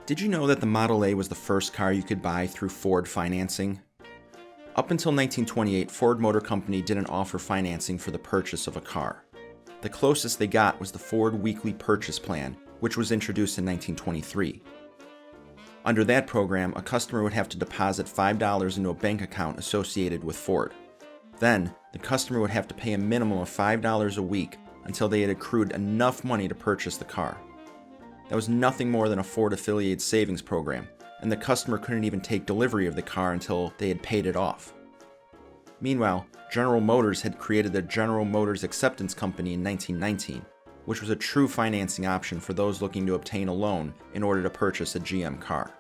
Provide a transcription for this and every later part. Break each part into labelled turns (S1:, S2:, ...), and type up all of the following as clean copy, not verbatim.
S1: Did you know that the Model A was the first car you could buy through Ford financing? Up until 1928, Ford Motor Company didn't offer financing for the purchase of a car. The closest they got was the Ford Weekly Purchase Plan, which was introduced in 1923. Under that program, a customer would have to deposit $5 into a bank account associated with Ford. Then, the customer would have to pay a minimum of $5 a week until they had accrued enough money to purchase the car. That was nothing more than a Ford-affiliated savings program, and the customer couldn't even take delivery of the car until they had paid it off. Meanwhile, General Motors had created the General Motors Acceptance Company in 1919, which was a true financing option for those looking to obtain a loan in order to purchase a GM car.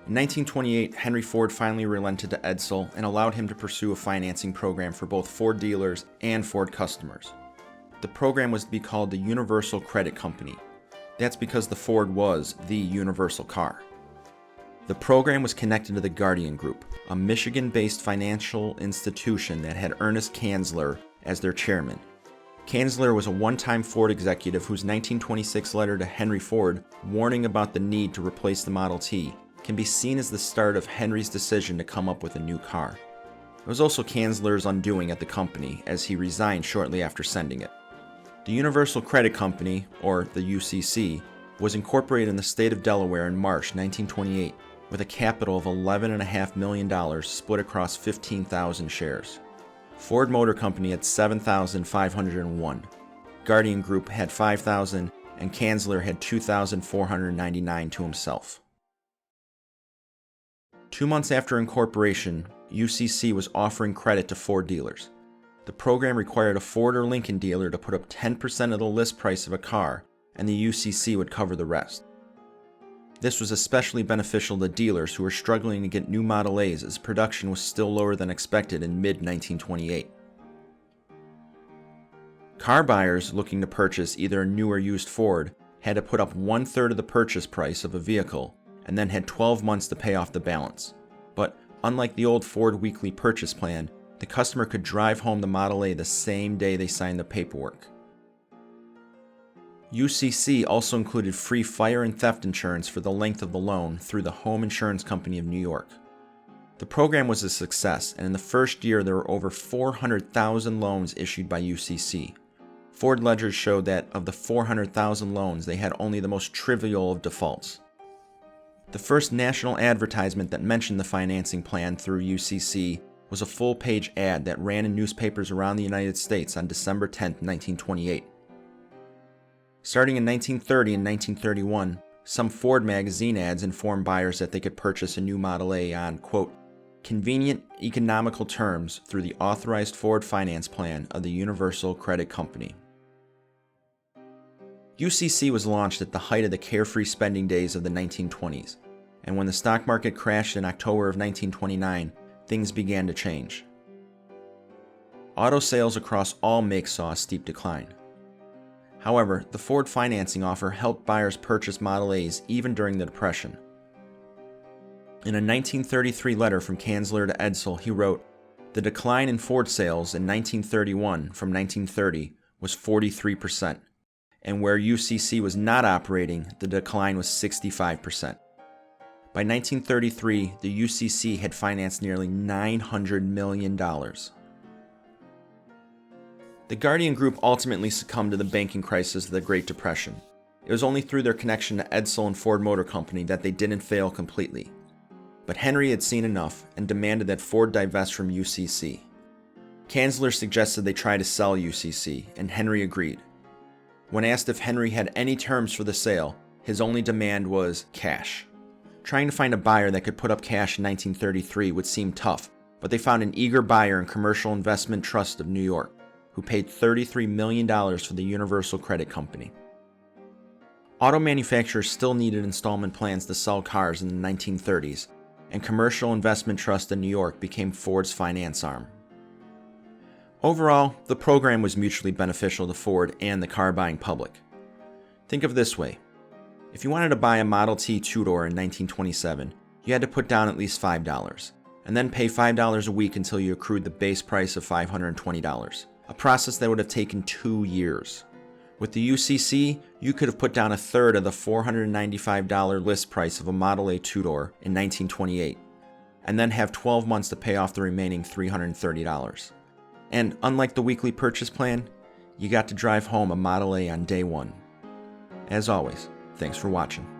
S1: In 1928, Henry Ford finally relented to Edsel and allowed him to pursue a financing program for both Ford dealers and Ford customers. The program was to be called the Universal Credit Company. That's because the Ford was the universal car. The program was connected to the Guardian Group, a Michigan-based financial institution that had Ernest Kanzler as their chairman. Kanzler was a one-time Ford executive whose 1926 letter to Henry Ford warning about the need to replace the Model T can be seen as the start of Henry's decision to come up with a new car. It was also Kanzler's undoing at the company, as he resigned shortly after sending it. The Universal Credit Company, or the UCC, was incorporated in the state of Delaware in March 1928 with a capital of $11.5 million split across 15,000 shares. Ford Motor Company had 7,501, Guardian Group had 5,000, and Kanzler had 2,499 to himself. 2 months after incorporation, UCC was offering credit to Ford dealers. The program required a Ford or Lincoln dealer to put up 10% of the list price of a car, and the UCC would cover the rest. This was especially beneficial to dealers who were struggling to get new Model A's as production was still lower than expected in mid-1928. Car buyers looking to purchase either a new or used Ford had to put up 1/3 of the purchase price of a vehicle and then had 12 months to pay off the balance. But unlike the old Ford Weekly Purchase Plan, the customer could drive home the Model A the same day they signed the paperwork. UCC also included free fire and theft insurance for the length of the loan through the Home Insurance Company of New York. The program was a success, and in the first year there were over 400,000 loans issued by UCC. Ford ledgers showed that of the 400,000 loans, they had only the most trivial of defaults. The first national advertisement that mentioned the financing plan through UCC was a full-page ad that ran in newspapers around the United States on December 10, 1928. Starting in 1930 and 1931, some Ford magazine ads informed buyers that they could purchase a new Model A on, quote, convenient, economical terms through the authorized Ford finance plan of the Universal Credit Company. UCC was launched at the height of the carefree spending days of the 1920s, and when the stock market crashed in October of 1929, things began to change. Auto sales across all makes saw a steep decline. However, the Ford financing offer helped buyers purchase Model A's even during the Depression. In a 1933 letter from Kanzler to Edsel, he wrote, "The decline in Ford sales in 1931 from 1930 was 43%, and where UCC was not operating, the decline was 65%. By 1933, the UCC had financed nearly $900 million. The Guardian Group ultimately succumbed to the banking crisis of the Great Depression. It was only through their connection to Edsel and Ford Motor Company that they didn't fail completely. But Henry had seen enough and demanded that Ford divest from UCC. Kanzler suggested they try to sell UCC, and Henry agreed. When asked if Henry had any terms for the sale, his only demand was cash. Trying to find a buyer that could put up cash in 1933 would seem tough, but they found an eager buyer in Commercial Investment Trust of New York, who paid $33 million for the Universal Credit Company. Auto manufacturers still needed installment plans to sell cars in the 1930s, and Commercial Investment Trust in New York became Ford's finance arm. Overall, the program was mutually beneficial to Ford and the car-buying public. Think of it this way. If you wanted to buy a Model T two-door in 1927, you had to put down at least $5, and then pay $5 a week until you accrued the base price of $520, a process that would have taken 2 years. With the UCC, you could have put down a third of the $495 list price of a Model A two-door in 1928, and then have 12 months to pay off the remaining $330. And unlike the weekly purchase plan, you got to drive home a Model A on day one. As always, thanks for watching.